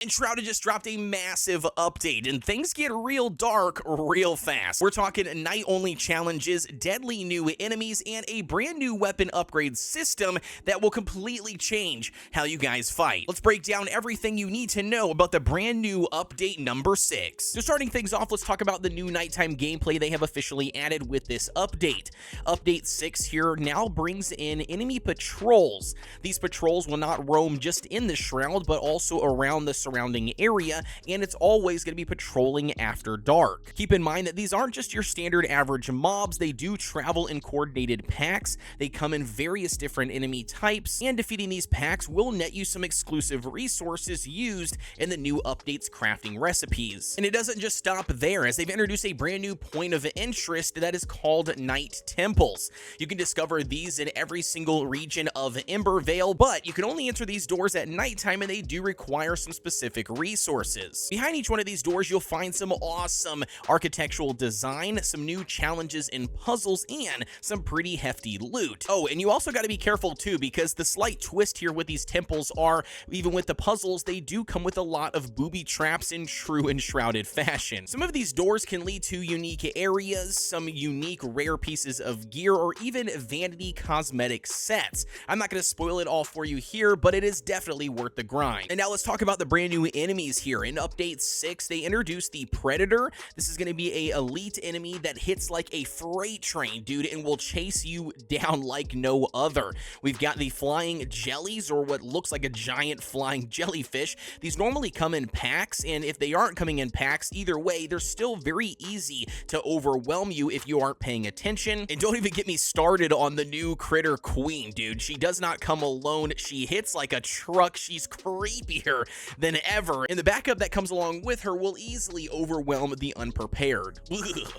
Enshrouded just dropped a massive update, and things get real dark real fast. We're talking night-only challenges, deadly new enemies, and a brand new weapon upgrade system that will completely change how you guys fight. Let's break down everything you need to know about the brand new update number 6. So starting things off, let's talk about the new nighttime gameplay they have officially added with this update. Update 6 here now brings in enemy patrols. These patrols will not roam just in the Shroud, but also around the surrounding area, and it's always going to be patrolling after dark. Keep in mind that these aren't just your standard average mobs. They do travel in coordinated packs. They come in various different enemy types, and defeating these packs will net you some exclusive resources used in the new update's crafting recipes. And it doesn't just stop there, as they've introduced a brand new point of interest that is called Night Temples. You can discover these in every single region of Embervale, but you can only enter these doors at nighttime, and they do require some specific resources. Behind each one of these doors, you'll find some awesome architectural design, some new challenges and puzzles, and some pretty hefty loot. Oh, and you also got to be careful too, because the slight twist here with these temples are, even with the puzzles, they do come with a lot of booby traps in true Enshrouded fashion. Some of these doors can lead to unique areas, some unique rare pieces of gear, or even vanity cosmetic sets. I'm not going to spoil it all for you here, but it is definitely worth the grind. And now let's talk about the brand new enemies here. In Update 6, they introduced the Predator. This is going to be a elite enemy that hits like a freight train, dude, and will chase you down like no other. We've got the flying jellies, or what looks like a giant flying jellyfish. These normally come in packs, and if they aren't coming in packs, either way, they're still very easy to overwhelm you if you aren't paying attention. And don't even get me started on the new Critter Queen, dude. She does not come alone. She hits like a truck. She's creepier than ever, and the backup that comes along with her will easily overwhelm the unprepared.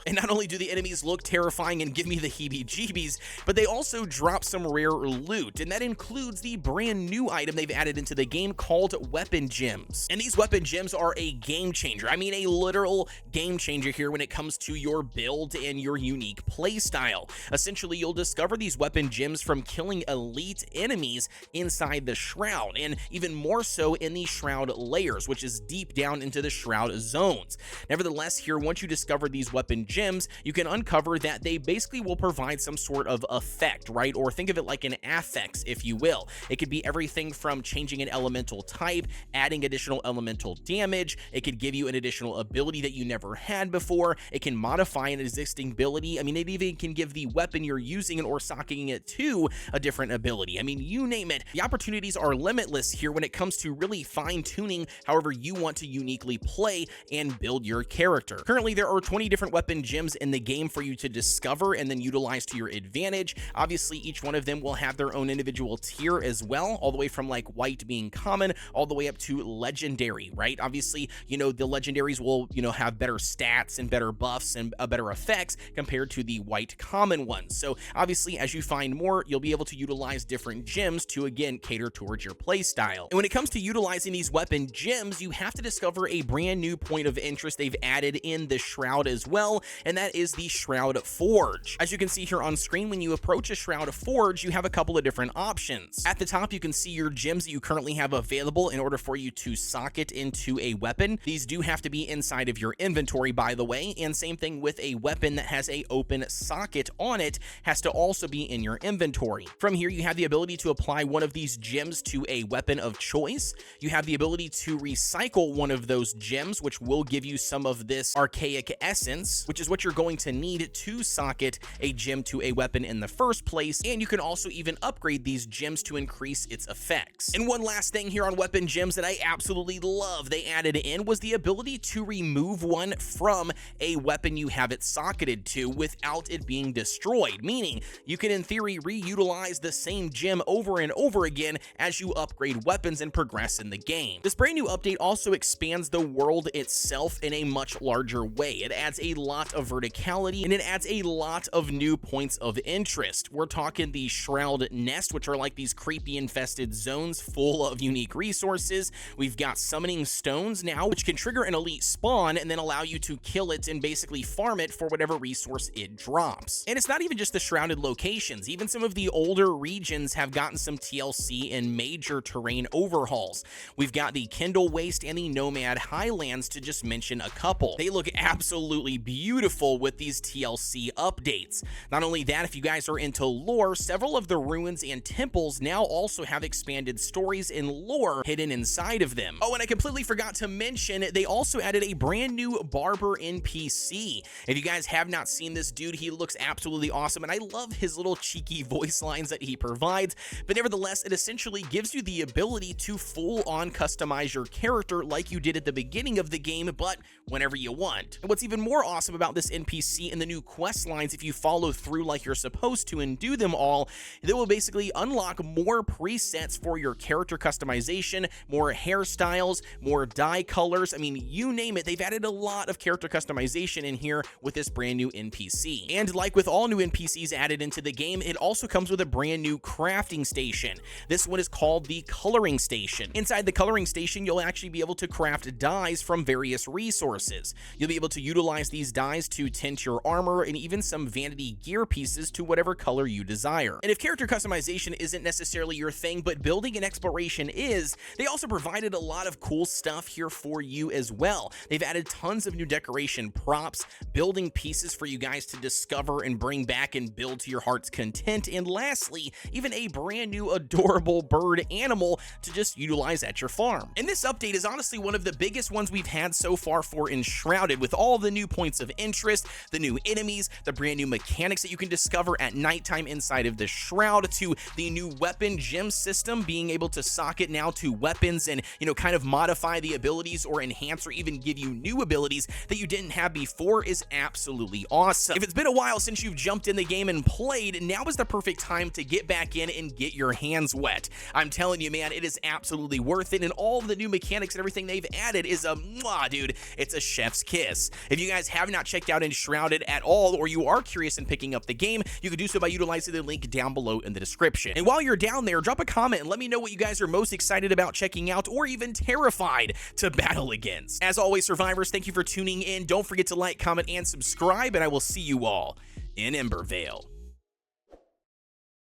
And not only do the enemies look terrifying and give me the heebie-jeebies, but they also drop some rare loot, and that includes the brand new item they've added into the game called Weapon Gems. And these Weapon Gems are a game changer. I mean, a literal game changer here when it comes to your build and your unique playstyle. Essentially, you'll discover these Weapon Gems from killing elite enemies inside the Shroud, and even more so in the Shroud layers, which is deep down into the Shroud zones. Nevertheless, here, once you discover these Weapon Gems, you can uncover that they basically will provide some sort of effect, right? Or think of it like an affix, if you will. It could be everything from changing an elemental type, adding additional elemental damage. It could give you an additional ability that you never had before. It can modify an existing ability. I mean, it even can give the weapon you're using or socketing it to a different ability. I mean, you name it. The opportunities are limitless here when it comes to really fine-tuning however you want to uniquely play and build your character. Currently, there are 20 different Weapon Gems in the game for you to discover and then utilize to your advantage. Obviously, each one of them will have their own individual tier as well, all the way from like white being common all the way up to legendary, right? Obviously, you know, the legendaries will, you know, have better stats and better buffs and better effects compared to the white common ones. So obviously, as you find more, you'll be able to utilize different gems to, again, cater towards your playstyle. And when it comes to utilizing these Weapon Gems, you have to discover a brand new point of interest they've added in the Shroud as well, and that is the Shroud Forge. As you can see here on screen, when you approach a Shroud Forge, you have a couple of different options. At the top, you can see your gems that you currently have available in order for you to socket into a weapon. These do have to be inside of your inventory, by the way, and same thing with a weapon that has a open socket on it has to also be in your inventory. From here, you have the ability to apply one of these gems to a weapon of choice. You have the ability to recycle one of those gems, which will give you some of this Archaic essence, which is what you're going to need to socket a gem to a weapon in the first place, and you can also even upgrade these gems to increase its effects. And one last thing here on Weapon Gems that I absolutely love they added in was the ability to remove one from a weapon you have it socketed to without it being destroyed, meaning you can in theory reutilize the same gem over and over again as you upgrade weapons and progress in the game. This brand new update also expands the world itself in a much larger way. It adds a lot of verticality, and it adds a lot of new points of interest. We're talking the Shroudnests, which are like these creepy infested zones full of unique resources. We've got summoning stones now, which can trigger an elite spawn and then allow you to kill it and basically farm it for whatever resource it drops. And it's not even just the shrouded locations. Even some of the older regions have gotten some TLC and major terrain overhauls. We've got the Kindle Waste, and the Nomad Highlands, to just mention a couple. They look absolutely beautiful with these TLC updates. Not only that, if you guys are into lore, several of the ruins and temples now also have expanded stories and lore hidden inside of them. Oh, and I completely forgot to mention, they also added a brand new Barber NPC. If you guys have not seen this dude, he looks absolutely awesome, and I love his little cheeky voice lines that he provides, but nevertheless, it essentially gives you the ability to full-on customize your character like you did at the beginning of the game, but whenever you want. And what's even more awesome about this NPC and the new quest lines, if you follow through like you're supposed to and do them all, they will basically unlock more presets for your character customization, more hairstyles, more dye colors. I mean, you name it, they've added a lot of character customization in here with this brand new NPC. And like with all new NPCs added into the game, it also comes with a brand new crafting station. This one is called the Coloring Station. Inside the Coloring Station, you'll actually be able to craft dyes from various resources. You'll be able to utilize these dyes to tint your armor and even some vanity gear pieces to whatever color you desire. And if character customization isn't necessarily your thing, but building and exploration is, they also provided a lot of cool stuff here for you as well. They've added tons of new decoration props, building pieces for you guys to discover and bring back and build to your heart's content, and lastly, even a brand new adorable bird animal to just utilize at your farm. And this update is honestly one of the biggest ones we've had so far for Enshrouded, with all the new points of interest, the new enemies, the brand new mechanics that you can discover at nighttime inside of the Shroud, to the new weapon gem system, being able to socket now to weapons and, kind of modify the abilities or enhance or even give you new abilities that you didn't have before, is absolutely awesome. If it's been a while since you've jumped in the game and played, now is the perfect time to get back in and get your hands wet. I'm telling you, man, it is absolutely worth it, and all of the new mechanics and everything they've added is a mwah, dude. It's a chef's kiss. If you guys have not checked out Enshrouded at all, or you are curious in picking up the game, you can do so by utilizing the link down below in the description. And while you're down there, drop a comment and let me know what you guys are most excited about checking out, or even terrified to battle against. As always, survivors, thank you for tuning in. Don't forget to like, comment, and subscribe, and I will see you all in Embervale.